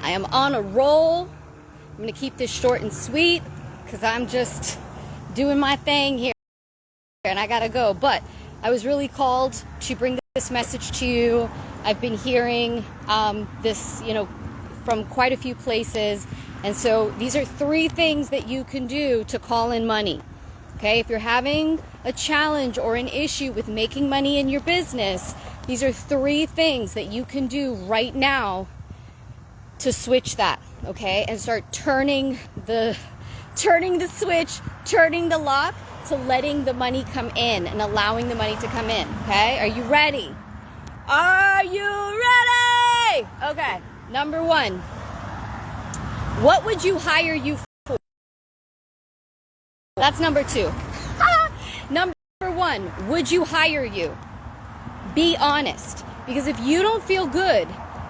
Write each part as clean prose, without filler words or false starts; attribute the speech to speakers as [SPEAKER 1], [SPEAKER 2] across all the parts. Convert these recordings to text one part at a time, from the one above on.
[SPEAKER 1] I am on a roll. I'm going to keep this short and sweet because I'm just doing my thing here and I got to go. But I was really called to bring this message to you. I've been hearing this, from quite a few places. And so these are 3 things that you can do to call in money. Okay, if you're having a challenge or an issue with making money in your business, these are 3 things that you can do right now to switch that, okay? And start turning the switch, turning the lock to letting the money come in and allowing the money to come in, okay? Are you ready? Are you ready? Okay, number 1. What would you hire you for? That's number 2. Number 1, would you hire you? Be honest. Because if you don't feel good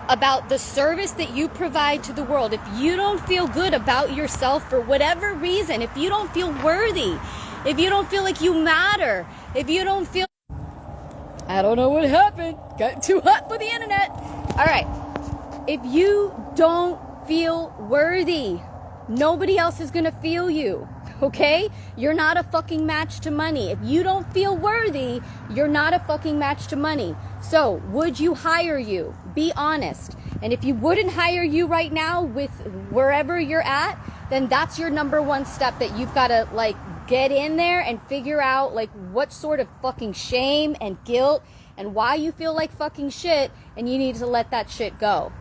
[SPEAKER 1] about the service that you provide to the world, if you don't feel good about yourself for whatever reason, if you don't feel worthy, if you don't feel like you matter, if you don't feel... I don't know what happened. Got too hot for the internet. All right. If you don't feel worthy, nobody else is going to feel you. Okay? You're not a fucking match to money. If you don't feel worthy, you're not a fucking match to money. So, would you hire you? Be honest. And if you wouldn't hire you right now with wherever you're at, then that's your number 1 step that you've got to get in there and figure out what sort of fucking shame and guilt and why you feel like fucking shit, and you need to let that shit go.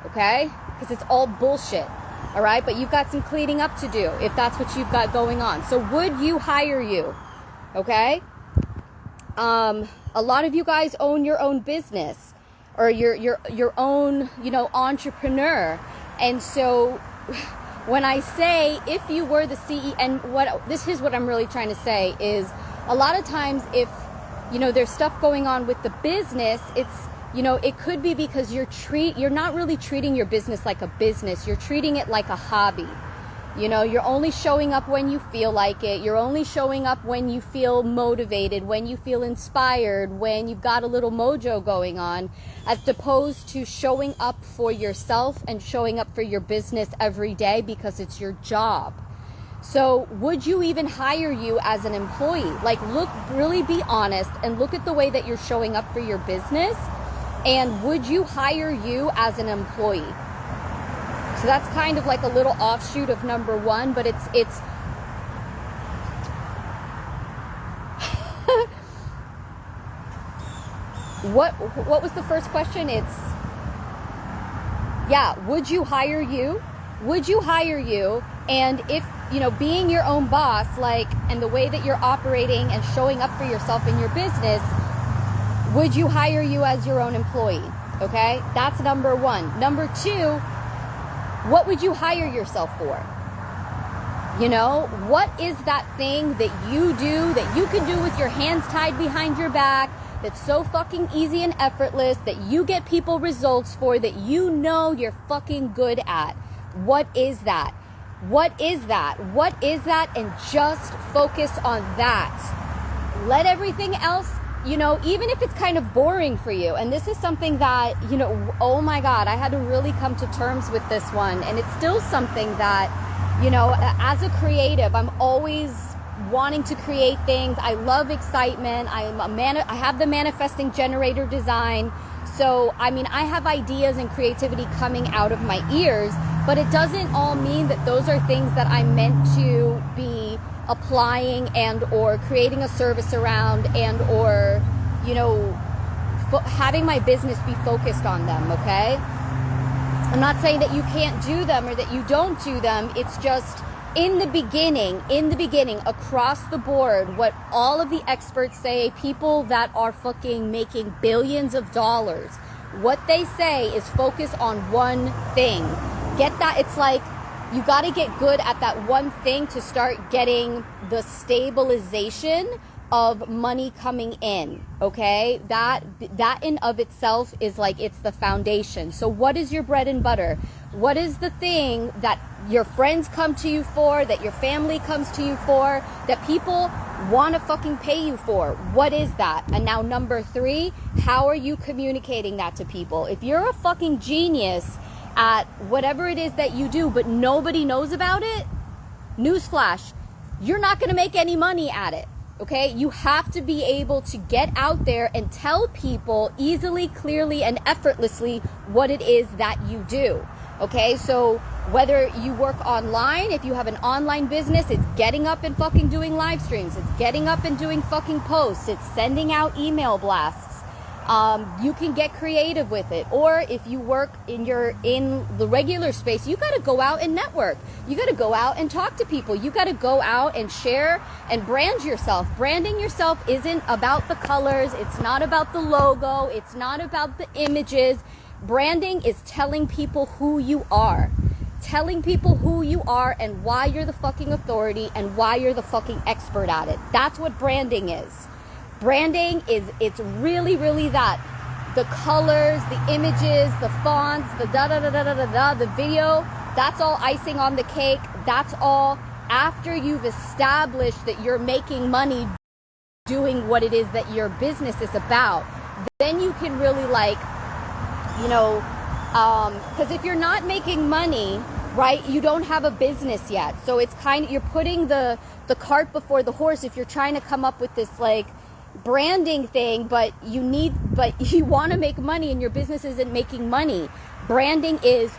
[SPEAKER 1] Okay? Because it's all bullshit. All right, but you've got some cleaning up to do if that's what you've got going on. So would you hire you? Okay. A lot of you guys own your own business, or your own, entrepreneur. And so when I say if you were the CEO, and this is what I'm really trying to say is a lot of times if there's stuff going on with the business, it's it could be because you're not really treating your business like a business. You're treating it like a hobby. You're only showing up when you feel like it. You're only showing up when you feel motivated, when you feel inspired, when you've got a little mojo going on, as opposed to showing up for yourself and showing up for your business every day because it's your job. So would you even hire you as an employee? Really be honest and look at the way that you're showing up for your business. And would you hire you as an employee? So that's kind of like a little offshoot of number 1, but it's what was the first question? Would you hire you? Would you hire you? And if, being your own boss, and the way that you're operating and showing up for yourself in your business, would you hire you as your own employee? Okay, that's number 1. Number 2, what would you hire yourself for? What is that thing that you do, that you can do with your hands tied behind your back, that's so fucking easy and effortless, that you get people results for, that you're fucking good at? What is that? What is that? What is that? And just focus on that. Let everything else, even if it's kind of boring for you. And this is something that, oh my God, I had to really come to terms with this one. And it's still something that, as a creative, I'm always wanting to create things. I love excitement. I have the manifesting generator design. So, I have ideas and creativity coming out of my ears, but it doesn't all mean that those are things that I'm meant to be applying and or creating a service around and or having my business be focused on them. Okay, I'm not saying that you can't do them or that you don't do them. It's just in the beginning across the board, what all of the experts say, people that are fucking making billions of dollars, what they say is focus on one thing. Get that? It's like you got to get good at that one thing to start getting the stabilization of money coming in. Okay, that in of itself is it's the foundation. So what is your bread and butter? What is the thing that your friends come to you for, that your family comes to you for, that people want to fucking pay you for? What is that? And now number 3, how are you communicating that to people? If you're a fucking genius at whatever it is that you do, but nobody knows about it, newsflash, you're not going to make any money at it. Okay, you have to be able to get out there and tell people easily, clearly, and effortlessly what it is that you do. Okay, so whether you work online, if you have an online business, it's getting up and fucking doing live streams. It's getting up and doing fucking posts. It's sending out email blasts. You can get creative with it. Or if you work in the regular space, you got to go out and network. You got to go out and talk to people. You got to go out and share and brand yourself. Branding yourself isn't about the colors. It's not about the logo. It's not about the images. Branding is telling people who you are. Telling people who you are and why you're the fucking authority and why you're the fucking expert at it. That's what branding is. Branding is, it's really, really that. The colors, the images, the fonts, the da-da-da-da-da-da, the video, that's all icing on the cake. That's all after you've established that you're making money doing what it is that your business is about. Then you can really because if you're not making money, right, you don't have a business yet. So it's you're putting the cart before the horse if you're trying to come up with this branding thing, but you want to make money and your business isn't making money. Branding is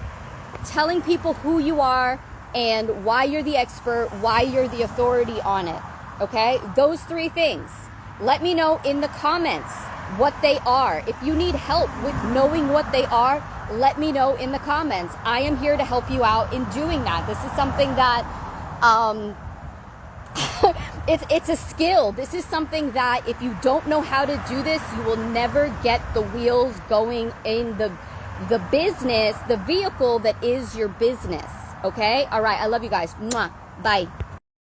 [SPEAKER 1] telling people who you are and why you're the expert, why you're the authority on it. Okay? Those three things. Let me know in the comments what they are. If you need help with knowing what they are, let me know in the comments. I am here to help you out in doing that. This is something that it's a skill. This is something that if you don't know how to do this, you will never get the wheels going in the business, the vehicle that is your business. Okay? All right. I love you guys. Mwah. Bye.